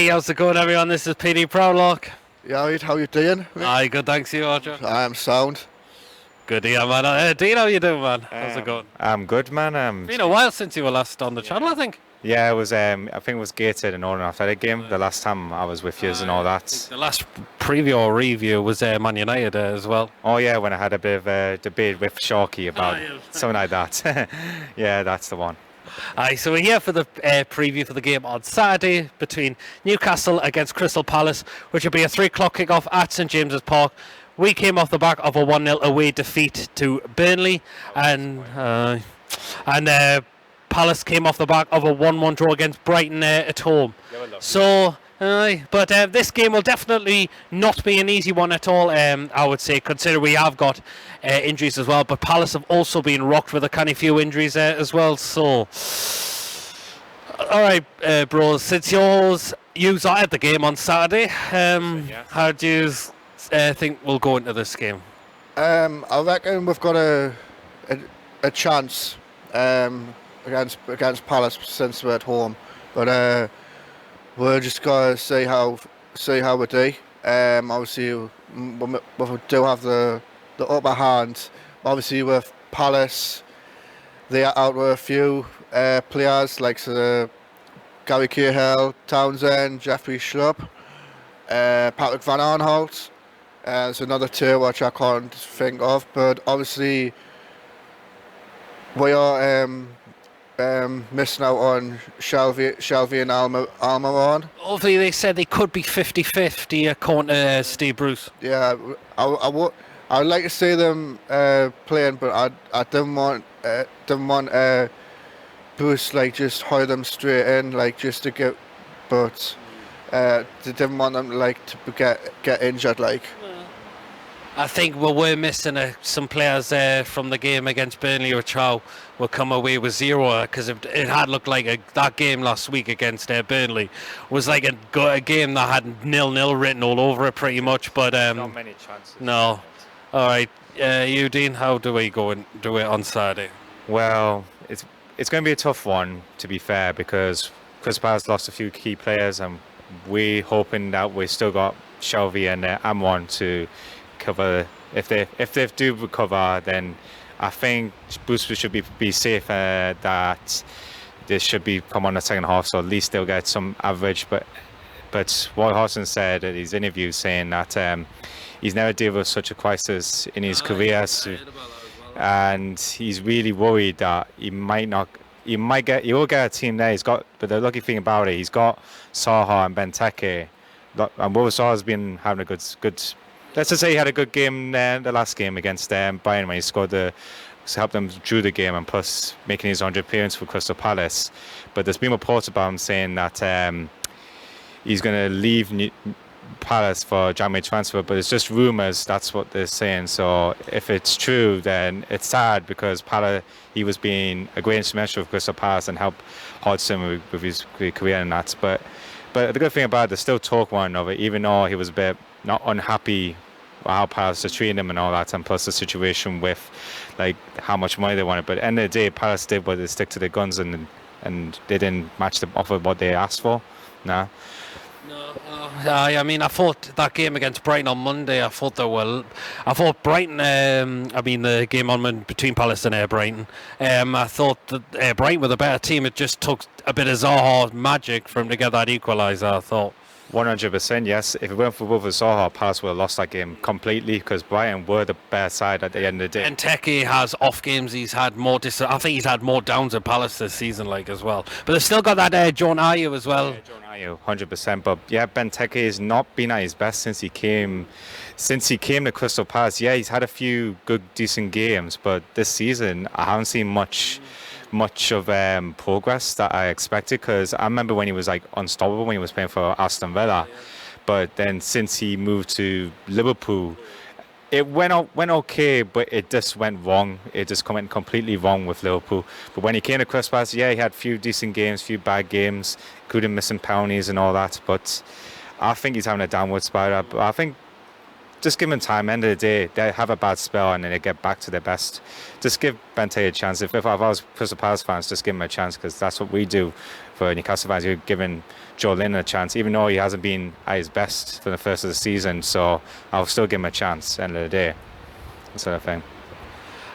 Hey, how's it going, everyone? This is PD Proudlock. Yeah, right, how you doing? Aye, good, thanks you, Roger. I am sound. Good, yeah, man. Dean, how you doing, man? How's it going? I'm good, man. Been a while since you were last on the channel, I think. Yeah, it was. I think it was Gated and Northern Athletic game the last time I was with you and all that. The last preview or review was Man United as well. Oh yeah, when I had a bit of a debate with Sharky about something like that. Yeah, that's the one. Aye, so we're here for the preview for the game on Saturday between Newcastle against Crystal Palace, which will be a 3 o'clock kickoff at St James's Park. We came off the back of a 1-0 away defeat to Burnley, and Palace came off the back of a 1-1 draw against Brighton at home. But this game will definitely not be an easy one at all, I would say, considering we have got injuries as well. But Palace have also been rocked with a kind of few injuries as well. So, all right, bros, since you are at the game on Saturday, how do you think we'll go into this game? I reckon we've got a chance against Palace since we're at home, but we're just gonna see how we do. Obviously, we do have the upper hand. Obviously, with Palace, they are out with a few players like Gary Cahill, Townsend, Jeffrey Schlupp, Patrick Van Aanholt. There's another two which I can't think of, but obviously we are missing out on Shelby and Almiron. Obviously, they said they could be 50-50 according to Steve Bruce. Yeah, I would like to see them playing, but I didn't want Bruce like just hire them straight in, like just to get, but they didn't want them like to get injured, like. I think we were missing some players from the game against Burnley, which will come away with 0, because it had looked like that game last week against Burnley was like a game that had 0-0 written all over it pretty much. But Not many chances. No. All right, you, Dean, how do we go and do it on Saturday? Well, it's going to be a tough one, to be fair, because Crystal Palace lost a few key players, and we're hoping that we still got Shelby and Amon to cover. If they do recover, then I think Bruce should be safe that they should be come on the second half, so at least they'll get some average. But Roy Hodgson said in his interview saying that he's never dealt with such a crisis in his career, and he's really worried that he will get a team there. But the lucky thing about it, he's got Saha and Benteke, and Will Saha's been having a good. Let's just say he had a good game the last game against Bayern when he scored to help them through the game, and plus making his 100th appearance for Crystal Palace. But there's been reports about him saying that he's going to leave Palace for a January transfer, but it's just rumours. That's what they're saying. So if it's true, then it's sad, because he was being a great instrumental for Crystal Palace and helped Hodgson with his career and that. But the good thing about it, they still talk one another, even though he was a bit not unhappy with how Palace are treating him and all that, and plus the situation with like how much money they wanted. But at the end of the day, Palace did what they stick to their guns, and they didn't match the offer what they asked for. Nah. No, I mean, I thought that game against Brighton on Monday, I thought Brighton, the game on between Palace and Brighton, I thought that Brighton were the better team. It just took a bit of Zaha magic for him to get that equaliser, I thought. 100%, yes. If it weren't for both of Zaha, Palace would have lost that game completely, because Brighton were the better side at the end of the day. And Teke has off games. He's had more. I think he's had more downs at Palace this season, like as well. But they've still got that John Ayew as well. Yeah, John Ayew, 100%. But yeah, Benteke has not been at his best since he came to Crystal Palace. Yeah, he's had a few good, decent games, but this season I haven't seen much of progress that I expected, because I remember when he was like unstoppable when he was playing for Aston Villa, but then since he moved to Liverpool, it went okay, but it just went wrong. It just went completely wrong with Liverpool. But when he came to Crystal Palace, yeah, he had a few decent games, few bad games, including missing penalties and all that. But I think he's having a downward spiral. I think just give them time. End of the day, they have a bad spell and then they get back to their best. Just give Benteke a chance. If I was Crystal Palace fans, just give him a chance, because that's what we do for Newcastle fans. You're giving Joe Linton a chance, even though he hasn't been at his best for the first of the season. So I'll still give him a chance. End of the day, that sort of thing.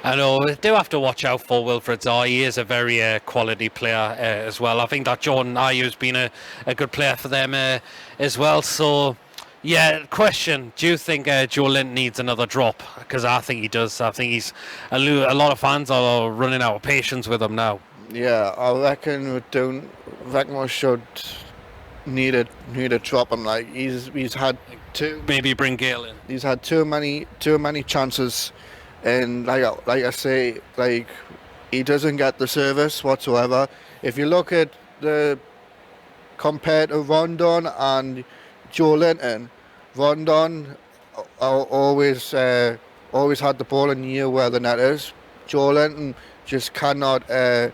I know, we do have to watch out for Wilfred Zaha. He is a very quality player as well. I think that Jordan Ayew's been a good player for them as well. So, yeah, question, do you think Joe Linton needs another drop? Because I think he does. I think he's a lot of fans are running out of patience with him now. Yeah, I reckon we should need a drop him. Like he's had Maybe bring Gale in. he's had too many chances. And like I say, like he doesn't get the service whatsoever. If you look at compared to Rondon and Joe Linton, Rondon always had the ball in the air where the net is. Joe Linton just cannot. Joe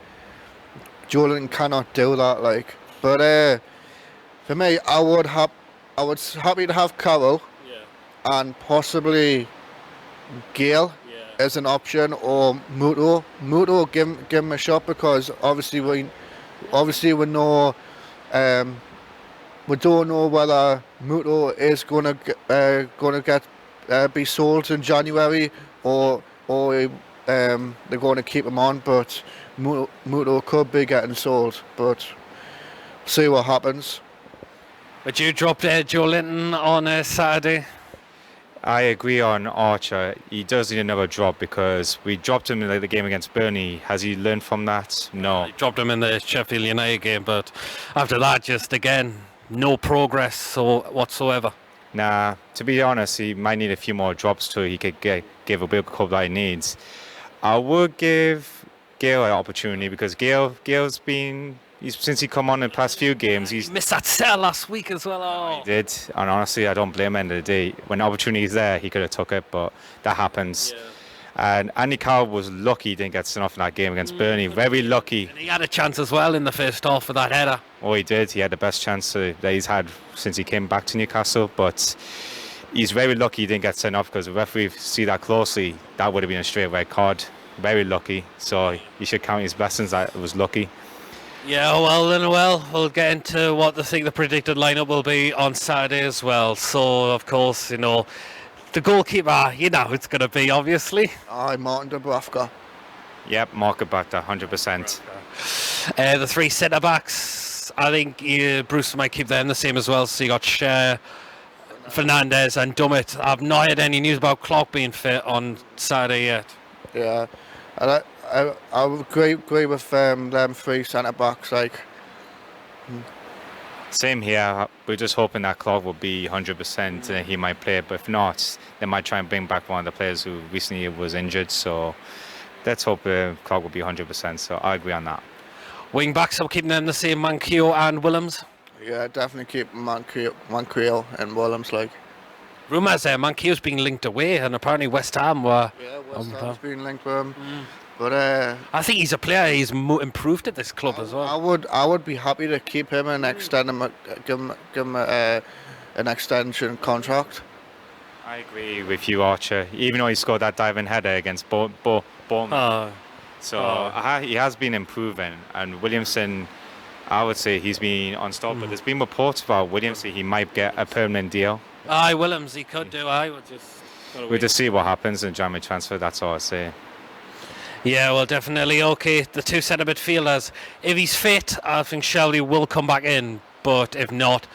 Linton cannot do that. Like, but for me, I was happy to have Carroll, and possibly Gale as an option, or Muto. Muto, give him a shot, because obviously we know we don't know whether Muto is gonna be sold in January, or they're going to keep him on. But Muto could be getting sold, but see what happens. But you dropped Joe Linton on Saturday. I agree on Archer. He does need another drop, because we dropped him in the game against Burnley. Has he learned from that? No. I dropped him in the Sheffield United game, but after that, just again, no progress whatsoever. Nah, to be honest, he might need a few more drops till he could give a big club that he needs. I would give Gale an opportunity, because Gale's been... since he come on in the past few games, He missed that set last week as well. Oh. He did, and honestly, I don't blame him. End of the day, when the opportunity is there, he could have took it, but that happens. Yeah. And Andy Carroll was lucky he didn't get sent off in that game against Burnley. Very lucky. And he had a chance as well in the first half for that header. Oh, he did. He had the best chance that he's had since he came back to Newcastle, but he's very lucky he didn't get sent off, because if the referee see that closely, that would have been a straight red card. Very lucky. So he should count his blessings that it was lucky. Yeah, we'll get into what the predicted lineup will be on Saturday as well. So, of course, the goalkeeper, it's going to be, obviously. Martin Dubravka. Yep, Mark Abata, 100%. The three centre-backs, I think Bruce might keep them the same as well. So you got Cher, Fernandez and Dummett. I've not heard any news about Clark being fit on Saturday yet. Yeah, and I would agree with them three centre-backs. Like, Same here. We're just hoping that Clark will be 100% and he might play, but if not, they might try and bring back one of the players who recently was injured. So let's hope Clark will be 100%. So I agree on that. Wing backs, I'm keeping them the same, Manquillo and Willems. yeah, definitely keep Manquillo and Williams. Like, Rumours Manquillo's being linked away, and apparently West Ham were. yeah, West Ham's been linked with him. But I think he's a player. He's improved at this club as well. I would be happy to keep him and extend him, give him an extension contract. I agree with you, Archer. Even though he scored that diving header against Bournemouth. He has been improving. And Williamson, I would say he's been unstoppable. There's been reports about Williamson. He might get a permanent deal. Willems, he could do. We'll just see what happens in January transfer. That's all I say. Yeah, well, definitely. Okay, the two centre midfielders. If he's fit, I think Shelby will come back in. But if not,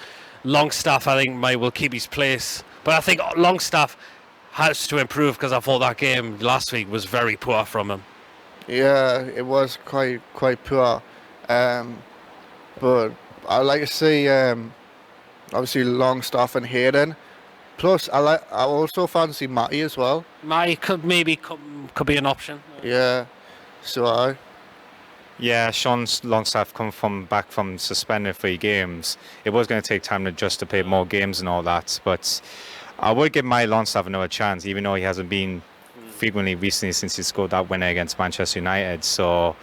Longstaff, I think, will keep his place. But I think Longstaff has to improve, because I thought that game last week was very poor from him. Yeah, it was quite poor. But I like to see obviously Longstaff and Hayden. Plus, I also fancy Matty as well. Matty could be an option. Yeah, so Yeah, Sean Longstaff come back from suspended 3 games. It was going to take time to adjust to play more games and all that, but I would give my Longstaff another chance, even though he hasn't been frequently recently since he scored that winner against Manchester United. So,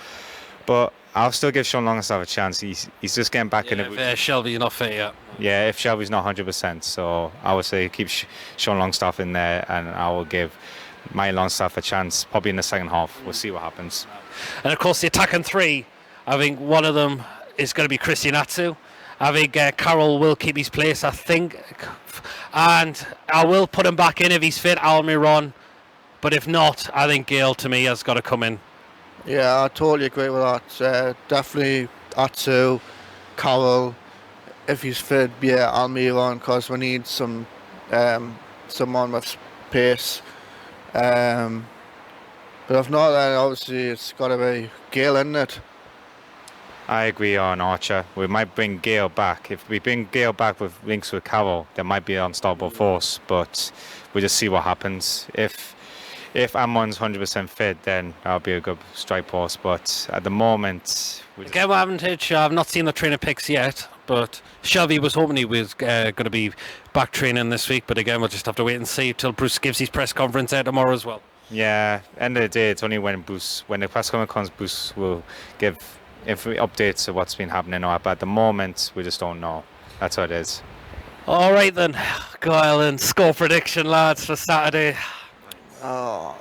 but I'll still give Sean Longstaff a chance. He's just getting back in. If Shelby's not fit yet. Yeah, if Shelby's not 100%, so I would say keep Sean Longstaff in there, and I will give my Longstaff a chance probably in the second half. We'll see what happens. And of course, the attacking three, I think one of them is going to be Christian Atsu. I think Carroll will keep his place, I think. And I will put him back in if he's fit, Almiron. But if not, I think Gale, to me, has got to come in. Yeah, I totally agree with that. Definitely Atsu, Carroll. If he's fit, yeah, Almiron, because we need someone with pace. But if not, then obviously it's got to be Gale, isn't it? I agree on Archer. We might bring Gale back. If we bring Gale back with links with Carroll, there might be an unstoppable force, but we'll just see what happens. If Ammon's 100% fit, then that'll be a good strike force. But at the moment, Again, advantage. I've not seen the trainer picks yet, but Shelby was hoping he was going to be back training this week. But again, we'll just have to wait and see till Bruce gives his press conference out tomorrow as well. yeah, end of the day, it's only when the press conference comes, Bruce will give updates of what's been happening. But at the moment, we just don't know. That's what it is. All right then, go Ireland. Score prediction, lads, for Saturday. Oh,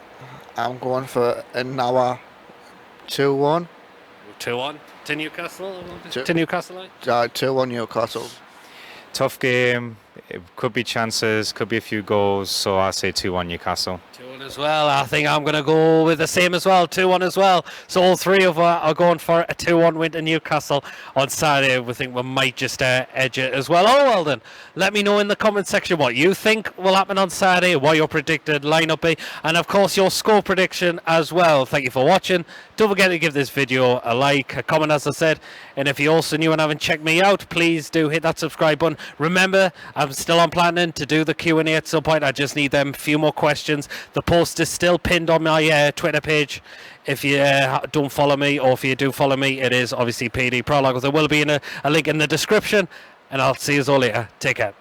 I'm going for an hour 2-1. 2-1 to Newcastle. Two- To Newcastle. 2-1 Newcastle. Tough game. It could be chances, could be a few goals. So I say 2-1 Newcastle. 2-1 as well. I think I'm going to go with the same as well. 2-1 as well. So all three of us are going for a 2-1 win to Newcastle on Saturday. We think we might just edge it as well. Oh, well then. Let me know in the comment section what you think will happen on Saturday, what your predicted lineup be, and of course your score prediction as well. Thank you for watching. Don't forget to give this video a like, a comment as I said, and if you're also new and haven't checked me out, please do hit that subscribe button. Remember, I'm still on planning to do the Q&A at some point. I just need them few more questions. The post is still pinned on my Twitter page. If you don't follow me, or if you do follow me, it is obviously PD Proudlock. There will be a link in the description, and I'll see you all later. Take care.